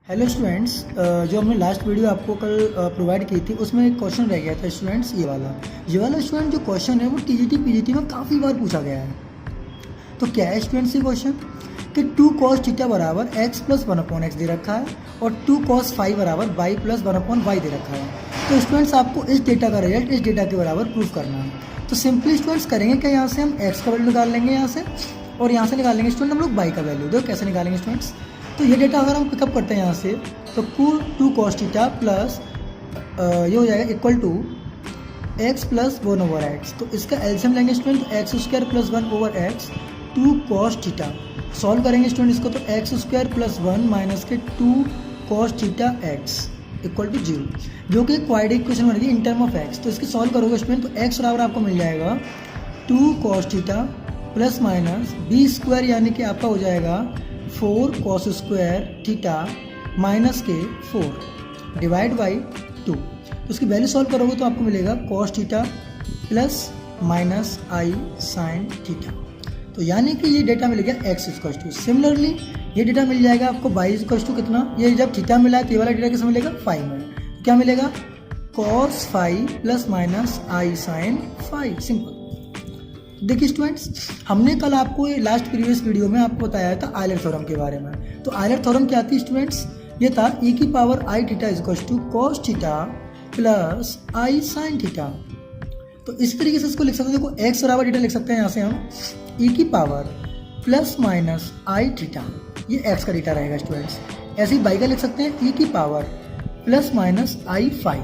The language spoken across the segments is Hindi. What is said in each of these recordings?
हेलो स्टूडेंट्स, जो हमने लास्ट वीडियो आपको कल प्रोवाइड की थी उसमें एक क्वेश्चन रह गया था स्टूडेंट्स। ये वाला स्टूडेंट जो क्वेश्चन है वो टीजीटी पीजीटी में काफ़ी बार पूछा गया है। तो क्या है स्टूडेंट्स ये क्वेश्चन कि 2 cos थीटा बराबर x प्लस 1/x दे रखा है और 2 cos फाई बराबर y प्लस 1/y दे रखा है। तो स्टूडेंट्स आपको इस डेटा का रिजल्ट इस डेटा के बराबर प्रूफ करना है। तो सिंपली स्टूडेंट्स करेंगे क्या, यहाँ से हम x का वैल्यू निकाल लेंगे यहाँ से, और यहाँ से निकालेंगे स्टूडेंट हम लोग y का वैल्यू। देखो कैसे निकालेंगे स्टूडेंट्स। तो ये डेटा अगर हम पिकअप करते हैं यहाँ से तो 2 cos थीटा प्लस ये हो जाएगा equal to x plus 1/x। तो इसका एलसीएम लेंगे student, x square plus 1/x 2 cos theta. Solve करेंगे स्टूडेंट इसको, तो एक्स स्क्वायर प्लस 1 माइनस के 2 cos theta x equal to 0, जो कि क्वाड्रेटिक इक्वेशन बन गई इन टर्म ऑफ x। तो इसकी सॉल्व करोगे स्टूडेंट तो x बराबर आपको मिल जाएगा 2 cos theta plus minus b square, यानी कि आपका हो जाएगा 4 cos स्क्वायर थीटा माइनस के 4 डिवाइड बाई 2। तो उसकी वैल्यू सॉल्व करोगे तो आपको मिलेगा cos थीटा प्लस माइनस आई साइन थीटा। तो यानी कि ये डेटा मिल गया x इक्वल टू। सिमिलरली ये डेटा मिल जाएगा आपको y इक्वल टू कितना, ये जब थीटा मिला है तो ये वाला डेटा किसमें मिलेगा फाई में। तो क्या मिलेगा cos फाई प्लस माइनस आई साइन फाई। सिंपल। देखिए स्टूडेंट्स, हमने कल आपको लास्ट प्रीवियस वीडियो में आपको बताया था आयलर थ्योरम के बारे में। तो आयलर थ्योरम क्या थी स्टूडेंट्स, ये था e की power i theta equal to cos theta plus i sine theta. तो इस तरीके से इसको लिख सकते हैं। देखो x बराबर थीटा लिख सकते हैं यहाँ से हम e की power plus minus i theta, ये x का थीटा रहेगा स्टूडेंट्स। ऐसे ही y का लिख सकते हैं e की पावर प्लस माइनस आई फाई।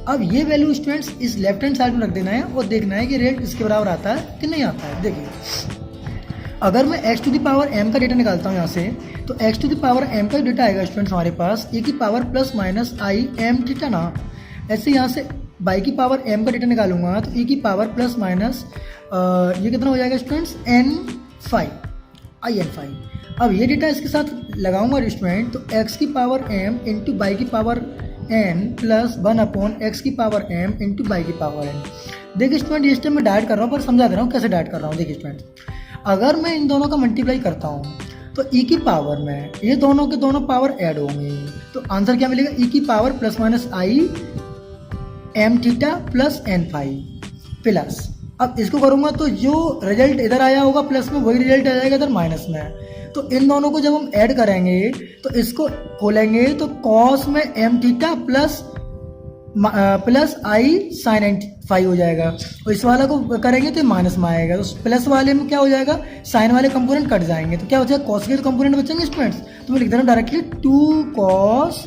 अब ये वैल्यू स्टूडेंट्स इस लेफ्ट हैंड साइड में रख देना है और देखना है कि रेट इसके बराबर आता है कि नहीं आता है। देखिए अगर मैं x to the power m का डेटा निकालता हूँ यहाँ से, तो x to the power m का डेटा आएगा स्टूडेंट्स हमारे पास e की power plus minus i m theta ना। ऐसे यहाँ से y की पावर m का डेटा निकालूंगा तो e की पावर प्लस माइनस ये कितना हो जाएगा students n phi i n phi. अब ये डेटा इसके साथ लगाऊंगा स्टूडेंट, तो x की पावर m इंटू बाई की पावर n प्लस 1/x की पावर m इंटू बाई की पावर n। देखिए स्टूडेंट ये स्टेप मैं डाइट कर रहा हूँ, पर समझा दे रहा हूँ कैसे डाइट कर रहा हूँ। देखिए स्टूडेंट, अगर मैं इन दोनों का मल्टीप्लाई करता हूँ तो e की पावर में ये दोनों के दोनों पावर ऐड होंगे, तो आंसर क्या मिलेगा e की power plus minus i m theta plus n phi plus. अब इसको करूँगा तो जो रिजल्ट इधर आया होगा प्लस में वही रिजल्ट आ जाएगा इधर माइनस में। तो इन दोनों को जब हम ऐड करेंगे तो इसको खोलेंगे तो कॉस में M theta plus i sign N phi हो जाएगा, और इस वाला को करेंगे तो माइनस में आएगा। तो प्लस वाले में क्या हो जाएगा, साइन वाले कंपोनेंट कट जाएंगे, तो क्या हो जाएगा कॉस के कंपोनेंट बचेंगे स्टूडेंट्स। तो मैं लिख दे रहा हूँ directly 2 cos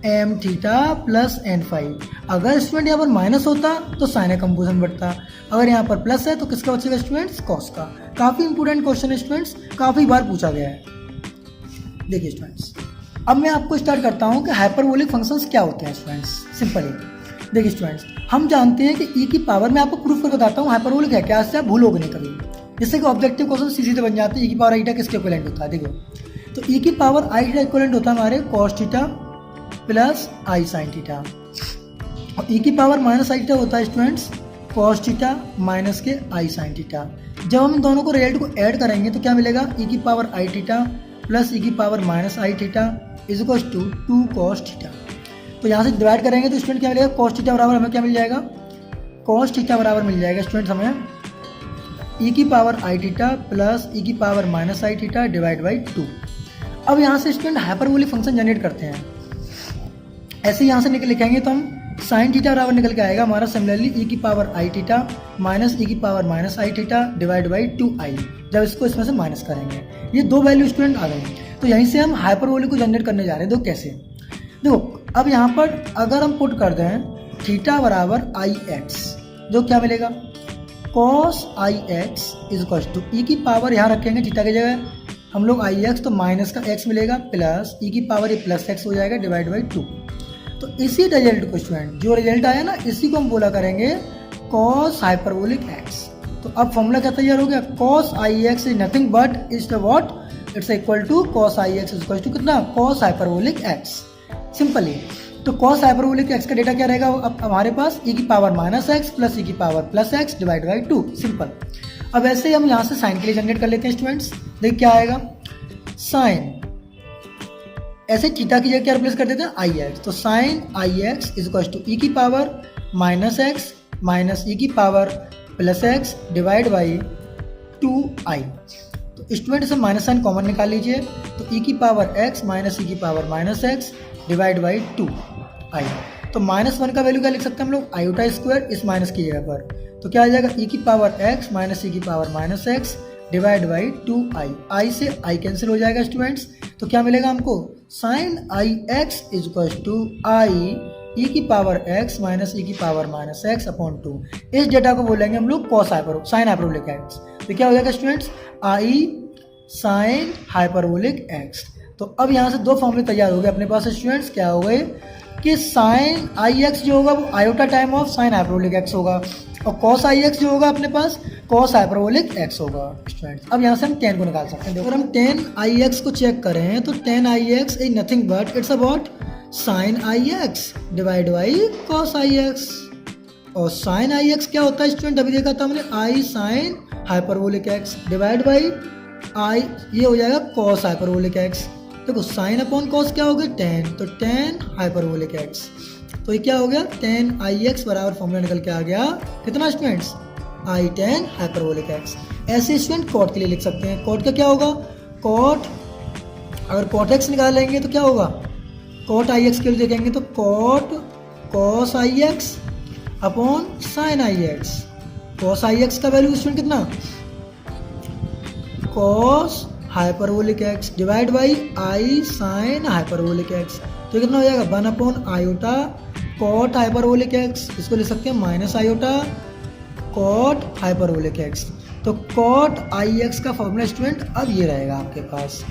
m theta plus n phi. अगर स्टूडेंट यहाँ पर माइनस होता तो साइन कंपोजिशन बढ़ता, अगर यहाँ पर प्लस है तो किसका बचेगा स्टूडेंट्स कॉस का। काफी इंपोर्टेंट क्वेश्चन है स्टूडेंट्स, काफी बार पूछा गया है। देखिए स्टूडेंट्स, अब मैं आपको स्टार्ट करता हूँ कि हाइपरबोलिक फंक्शंस क्या होते हैं स्टूडेंट्स। सिंपली देखिए स्टूडेंट्स, हम जानते हैं कि e की पावर में आपको प्रूफ करके बताता हूँ हाइपरबोलिक है क्या, इससे आप भूलोगे नहीं कभी। जिससे कि ऑब्जेक्टिव क्वेश्चन सीधे बन जाते हैं। e की पावर आई थीटा किसके इक्विवेलेंट होता है, देखो तो e की पावर आई थीटा इक्विवेलेंट होता है हमारे cos theta plus i sine theta, और e की पावर माइनस आई थीटा होता है स्टूडेंट्स cos थीटा माइनस के आई साइन थीटा। जब हम इन दोनों को रिजल्ट को ऐड करेंगे तो क्या मिलेगा e की power i theta plus e की power minus i theta is equal to 2 cos theta. तो यहाँ से डिवाइड करेंगे तो स्टूडेंट क्या मिलेगा, cos थीटा बराबर हमें क्या मिल जाएगा, cos थीटा बराबर मिल जाएगा स्टूडेंट्स हमें e की power i theta plus e की power minus i theta divide by 2। अब यहाँ से स्टूडेंट हाइपरबोलिक फंक्शन जनरेट करते हैं। ऐसे यहाँ से लिखेंगे तो हम साइन थीटा बराबर निकल के आएगा हमारा सिमिलरली e की power i theta minus e की power minus i theta divide by 2i। जब इसको इसमें से माइनस करेंगे ये दो वैल्यू स्टूडेंट आ गई, तो यहीं से हम हाइपरबोलिक को जनरेट करने जा रहे हैं। देखो कैसे, देखो अब यहाँ पर अगर हम पुट कर दें थीटा बराबर आई एक्स, जो क्या मिलेगा cos i x is equal to e की पावर यहाँ रखेंगे थीटा की जगह हम लोग आई एक्स, तो माइनस का x मिलेगा प्लस e की पावर ये प्लस x हो जाएगा डिवाइड बाई 2। तो इसी रिजल्ट को स्टूडेंट जो रिजल्ट आया ना इसी को हम बोला करेंगे cos हाइपरबोलिक x। तो अब फॉर्मूला क्या तैयार हो गया, cos i x is nothing but is the what, it's equal to cos i x is equal to कितना cos हाइपरबोलिक x। सिंपली तो cos हाइपरबोलिक x का डेटा क्या रहेगा, अब हमारे पास e की power minus x plus e की power plus x divide by 2। Simple. अब ऐसे ही हम यहाँ से साइन के लिए जनरेट कर लेते हैं स्टूडेंट्स। देखिए क्या आएगा, साइन ऐसे थीटा की जगह क्या रिप्लेस कर देते हैं आई एक्स, तो sine i x is equal to e की power minus x minus e की power plus x divide by 2i। तो स्टूडेंट से माइनस साइन कॉमन निकाल लीजिए, तो ई की पावर x माइनस ई की power minus x divide by 2i। तो -1 का वैल्यू क्या लिख सकते हैं हम लोग, आयोटा स्क्वायर इस माइनस की जगह पर, तो क्या आ जाएगा ई की पावर x माइनस ई की power minus x divide by 2i। आई से आई कैंसिल हो जाएगा स्टूडेंट्स, तो क्या मिलेगा हमको, sine i x is equal to i e की पावर x माइनस ई की पावर माइनस एक्स अपॉन 2। इस डेटा को बोलेंगे हम लोग cos hyper sign hyperbolic x. तो क्या हो जाएगा स्टूडेंट्स, आई साइन हाइपरबोलिक एक्स। तो अब यहाँ से दो फॉर्मूले तैयार हो गए अपने पास स्टूडेंट्स, क्या हो गए कि साइन आई एक्स जो होगा वो iota time of sine hyperbolic x होगा, और कॉस आई एक्स जो होगा अपने पास कॉस हाइपरबोलिक एक्स होगा स्टूडेंट्स। अब यहाँ से हम टेन को निकाल सकते हैं। अगर हम टेन आई एक्स को चेक करें तो tan i x is nothing but it's about sine i x divide by cos i x. और साइन आई एक्स क्या होता है स्टूडेंट, अभी देखा था हमने, i sine hyperbolic x divide by i, ये हो जाएगा कॉस हाइपरबोलिक एक्स। देखो साइन अपॉन कॉस क्या हो गया, टेन, तो टेन हाइपरबोलिक एक्स। तो ये क्या हो गया, टेन आई एक्स बराबर फॉर्मूला निकल के आ गया कितना स्टूडेंट्स, आई टेन हाइपरबोलिक एक्स। ऐसे स्टूडेंट कॉट के लिए लिख सकते हैं, कॉट का क्या होगा, कॉट, अगर कॉट एक्स निकालेंगे तो क्या होगा, कॉट आई एक्स के लिए देखेंगे तो cot cos i x upon sine i x. Cos i x का वैल्यू स्टूडेंट कितना, cos hyperbolic x divide by i sine hyperbolic x. तो कितना हो जाएगा, 1 upon iota cot hyperbolic x, इसको ले सकते हैं minus iota cot hyperbolic x. तो कॉट आई एक्स का फॉर्मूला स्टूडेंट अब ये रहेगा आपके पास।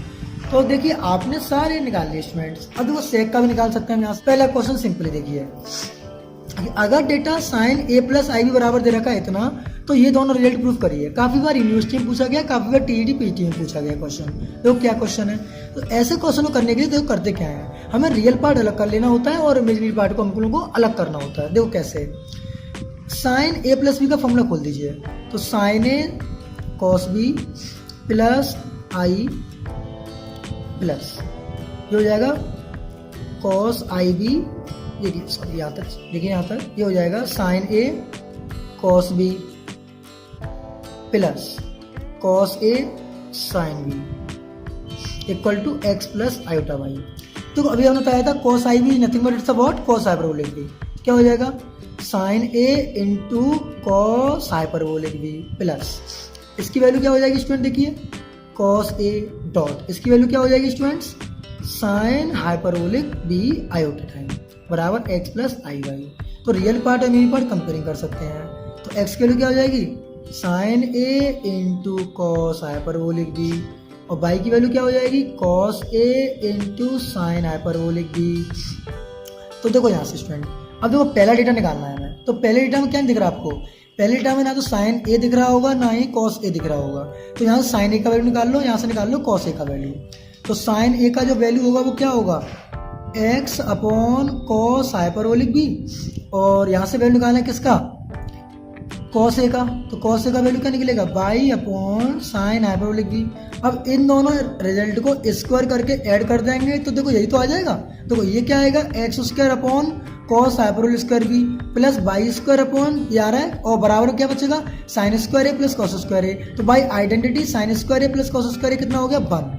तो देखिए आपने सारे निकाल लिए स्टूडेंट्स, अब देखो सेक का भी निकाल सकते हैं यहाँ से। पहला क्वेश्चन सिंपली देखिए, अगर data sign A plus i B बराबर दे रखा है इतना, तो ये दोनों रिजल्ट प्रूफ करिए। काफी बार यूनिवर्सिटी में पूछा गया, काफी बार टीईटी पीटी में पूछा गया क्वेश्चन। देखो क्या क्वेश्चन है, तो ऐसे क्वेश्चन को करने के लिए देखो करते क्या है, हमें रियल पार्ट अलग कर लेना होता है और इमेजिनरी पार्ट को हम लोगों को अलग करना होता है। देखो कैसे, साइन ए प्लस बी का फॉर्मूला खोल दीजिए, तो sine A cos B plus I plus ये हो जाएगा कॉस आई बी, ये सॉरी यहाँ तक देखिए, यहाँ तक ये हो जाएगा sine A cos B plus cos A sine B equal to X plus iota Y. तो अभी हमने बताया था cos I B nothing but it's about cos hyperbolic B. क्या हो जाएगा, साइन ए into cos hyperbolic b plus, इसकी वैल्यू क्या हो जाएगी स्टूडेंट, देखिए कॉस ए डॉट, इसकी वैल्यू क्या हो जाएगी students, sine hyperbolic b iota time बराबर एक्स प्लस आई वाई। तो रियल पार्ट और इमेजिनरी पार्ट कंपेयरिंग कर सकते हैं। तो एक्स की वैल्यू क्या हो जाएगी, साइन ए इंटू कॉस हाइपरबोलिक बी, और बाई की वैल्यू क्या हो जाएगी, cos A into sine hyperbolic B. तो देखो यहाँ से स्टूडेंट, अब देखो पहला डेटा निकालना है हमें, तो पहले डेटा में क्या दिख रहा है आपको, पहले डेटा में ना तो साइन ए दिख रहा होगा ना ही कॉस ए दिख रहा होगा। तो यहाँ से साइन ए का वैल्यू निकाल लो, यहाँ से निकाल लो कॉस ए का वैल्यू। तो साइन ए का जो वैल्यू होगा वो क्या होगा, X upon cos hyperbolic B, और यहाँ से वैल्यू निकालना है किसका, कॉस ए का, तो कॉस ए का वैल्यू क्या निकलेगा, Y upon sine hyperbolic B. अब इन दोनों रिजल्ट को स्क्वायर करके ऐड कर देंगे तो देखो यही तो आ जाएगा। देखो ये क्या आएगा, x square upon cos hyperbolic square b plus y square upon ये आ रहा है, और बराबर क्या बचेगा, sine square a plus cos square a. तो by identity sine square a plus cos square a कितना हो गया, 1।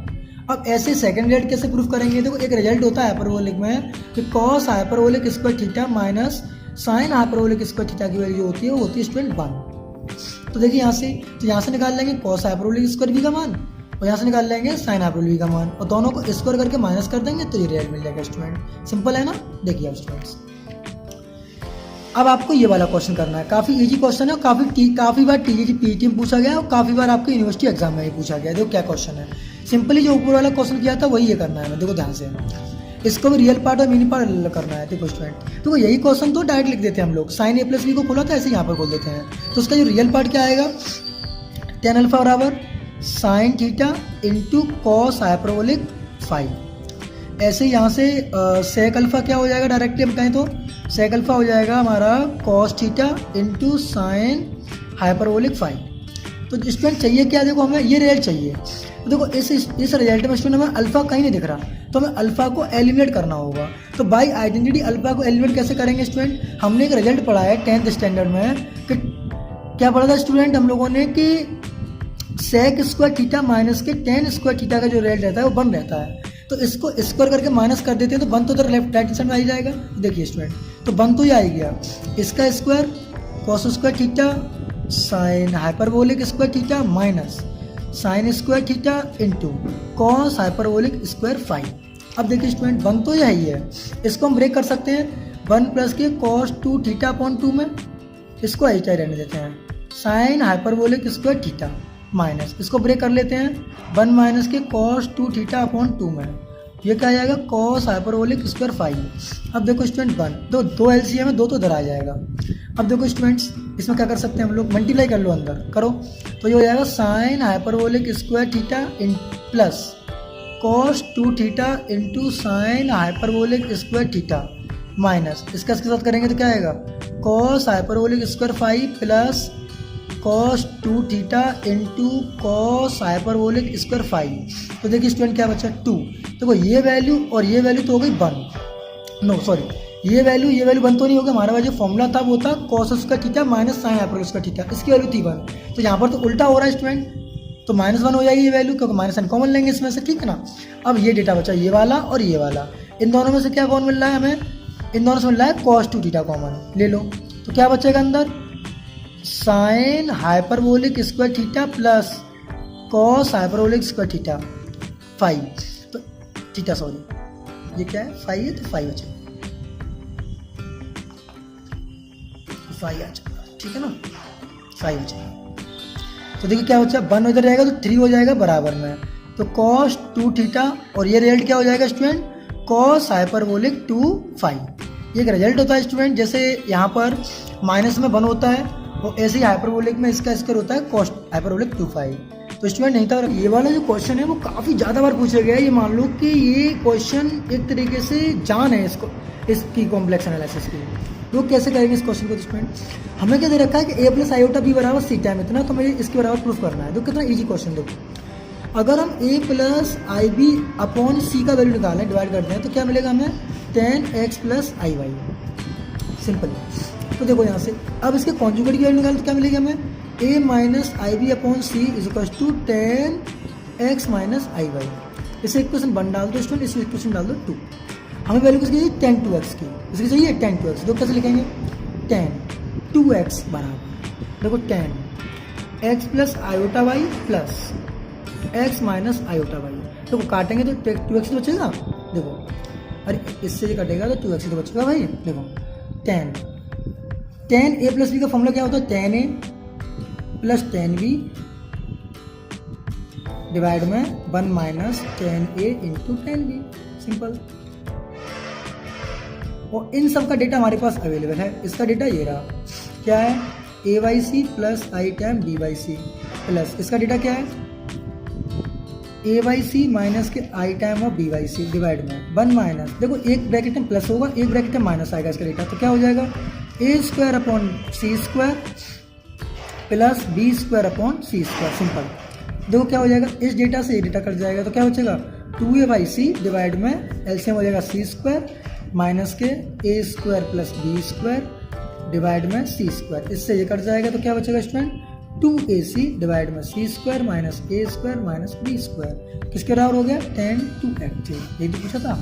अब ऐसे सेकंड रिजल्ट कैसे प्रूफ करेंगे, देखो एक रिजल्ट होता है हाइपरबोलिक में कि cos hyperbolic square theta minus sign hyperbolic square theta की वैल्यू जो होती है वो होती है स्टूडेंट 1। तो देखिए यहाँ से, तो यहाँ से निकाल लेंगे कॉस हाइपरबोलिक स्क्वायर बी का मान, और यहाँ से निकाल लेंगे साइन हाइपरबोलिक बी का मान, और दोनों को स्क्वायर करके माइनस कर देंगे तो ये रिजल्ट मिल जाएगा स्टूडेंट। सिंपल है ना, देखिए अब स्टूडेंट्स, अब आपको ये वाला क्वेश्चन करना है, काफी इजी क्वेश्चन है, काफी बार टीजीटी पीटी में पूछा गया और काफी बार आपके यूनिवर्सिटी एग्जाम में भी पूछा गया। देखो क्या क्वेश्चन है, सिंपली जो ऊपर वाला क्वेश्चन किया था वही ये करना है। देखो ध्यान से, इसको भी रियल पार्ट और मिनी पार्ट करना है। देखो स्टूडेंट, तो यही क्वेश्चन तो डायरेक्ट लिख देते हैं हम लोग, साइन ए प्लस बी को खोला था ऐसे यहाँ पर खोल देते हैं। तो उसका जो रियल पार्ट क्या आएगा, टेन अल्फा बराबर sine theta into cos hyperbolic 5। ऐसे यहाँ से सेक अल्फा क्या हो जाएगा, डायरेक्टली हम कहें तो सेक अल्फा हो जाएगा हमारा cos theta into sine hyperbolic 5। तो स्टूडेंट चाहिए क्या, देखो हमें ये रिजल्ट चाहिए। तो देखो इस रिजल्ट में स्टूडेंट हमें अल्फा कहीं नहीं दिख रहा, तो हमें अल्फा को एलिमिनेट करना होगा। तो बाय आइडेंटिटी अल्फा को एलिमिनेट कैसे करेंगे स्टूडेंट? हमने एक रिजल्ट पढ़ा है 10th स्टैंडर्ड में कि क्या पढ़ा था स्टूडेंट हम लोगों ने कि सेक स्क्वायर थीटा माइनस के टेन स्क्वायर थीटा का जो रिजल्ट रहता है वो 1 रहता है। तो इसको स्क्वायर करके माइनस कर देते हैं तो 1 तो उधर लेफ्ट राइट साइड में आ ही जाएगा। देखिए स्टूडेंट, तो 1 तो ही आ गया, इसका square cos square theta sine hyperbolic square theta minus sine square theta into cos hyperbolic square phi. अब देखिए स्टूडेंट 1 तो यही है, इसको हम ब्रेक कर सकते हैं 1 प्लस के कॉस 2 थीटा अपॉन 2 में, इसको ऐसा ही रहने देते हैं sign hyperbolic square theta minus, इसको ब्रेक कर लेते हैं 1 माइनस के कॉस 2 थीटा अपॉन 2 में, ये क्या आ जाएगा कॉस हाइपरबोलिक स्क्वायर फाई। अब देखो स्टूडेंट 1 दो एलसीएम में 2 तो इधर आ जाएगा। अब देखो स्टूडेंट्स इसमें क्या कर सकते हैं हम लोग, मल्टीप्लाई कर लो अंदर करो, तो ये हो जाएगा sine hyperbolic square theta in plus cos 2 theta into sine hyperbolic square theta minus, इसके साथ करेंगे तो क्या आएगा cos hyperbolic square phi plus cos 2 theta into cos hyperbolic square phi. तो देखिए स्टूडेंट क्या बचा 2, देखो ये वैल्यू और ये वैल्यू तो हो गई 1, नो सॉरी ये वैल्यू 1 तो नहीं होगा, हमारा जो फॉर्मूला था वो था cos square theta minus sign hyperbolic square theta, इसकी वैल्यू थी 1, तो यहाँ पर तो उल्टा हो रहा है स्टूडेंट, तो -1 हो जाएगी ये वैल्यू क्योंकि माइनस साइन कॉमन लेंगे इसमें से, ठीक है ना। अब ये डेटा बचा ये वाला और ये वाला, इन दोनों में से क्या कौन मिल रहा है हमें, इन दोनों से मिल रहा है कॉस 2 थीटा कॉमन ले लो, तो क्या बचेगा अंदर sine hyperbolic square theta plus cos hyperbolic square theta phi, तो थीटा सॉरी ये क्या है फाई है, तो फाई बचेगा, फाई आ जाएगा, ठीक है ना, फाई बचेगा। तो देखिए क्या बचा 1 इधर रहेगा तो 3 हो जाएगा बराबर में, तो कॉस 2 थीटा और ये रिजल्ट क्या हो जाएगा स्टूडेंट कॉस हाइपरबोलिक 2 फाई। ये एक रिजल्ट होता है स्टूडेंट, जैसे यहाँ पर माइनस में 1 होता है और ऐसे ही हाइपरबोलिक में इसका स्क्वायर होता है कॉस हाइपरबोलिक 2 फाई। तो स्टूडेंट नहीं था, ये वाला जो क्वेश्चन है वो काफ़ी ज़्यादा बार पूछा गया है। ये मान लो कि ये क्वेश्चन एक तरीके से जान है इसकी कॉम्प्लेक्स एनालिसिस की। लोग कैसे करेंगे इस क्वेश्चन को स्टूडेंट, हमें क्या दे रखा है कि a प्लस आयोटा b बराबर सी टाइम इतना, तो मुझे इसके बराबर प्रूफ करना है। तो कितना ईजी क्वेश्चन दो, अगर हम a plus i B upon c का वैल्यू निकालें डिवाइड करते हैं तो क्या मिलेगा हमें 10x plus i Y, simple. तो देखो यहाँ से अब इसके कॉन्जुगेट की वैल्यू निकालें तो क्या मिलेगी हमें a minus I B upon C is equal to 10x minus I Y. इसे इक्वेशन 1 डाल दो स्टूडेंट, इसे इक्वेशन डाल दो 2, हमें वैल्यू किसकी चाहिए 10 2x की, इसकी चाहिए 10 2x, तो कैसे लिखेंगे 10 2x बराबर देखो 10 x plus iota Y plus x minus iota Y, देखो काटेंगे तो 2x तो बचेगा, देखो अरे इससे जो कटेगा तो 2x तो बचेगा भाई, देखो 10 a प्लस b का फॉर्मूला क्या होता है 10a प्लस 10b डिवाइड में 1 minus 10a into 10b, simple. और इन सब का डेटा हमारे पास अवेलेबल है, इसका डेटा ये रहा क्या है a by c plus i time b by c plus इसका डेटा क्या है ए वाई सी माइनस के आई टाइम और बी वाई सी डिवाइड में 1 माइनस, देखो एक ब्रैकेट में प्लस होगा एक ब्रैकेट में माइनस आएगा इसका डेटा, तो क्या हो जाएगा a square upon c square plus b square upon c square, simple. देखो क्या हो जाएगा इस डेटा से ये डेटा कट जाएगा तो क्या बचेगा 2a/c डिवाइड में एलसीएम हो जाएगा सी स्क्वायर माइनस के a square plus b square divide में सी स्क्वायर, इससे ये कट जाएगा तो क्या बचेगा स्टूडेंट 2ac डिवाइड में सी स्क्वायर माइनस ए स्क्वायर माइनस बी स्क्वायर, किसके बराबर हो गया 10 2x, यही तो पूछा था।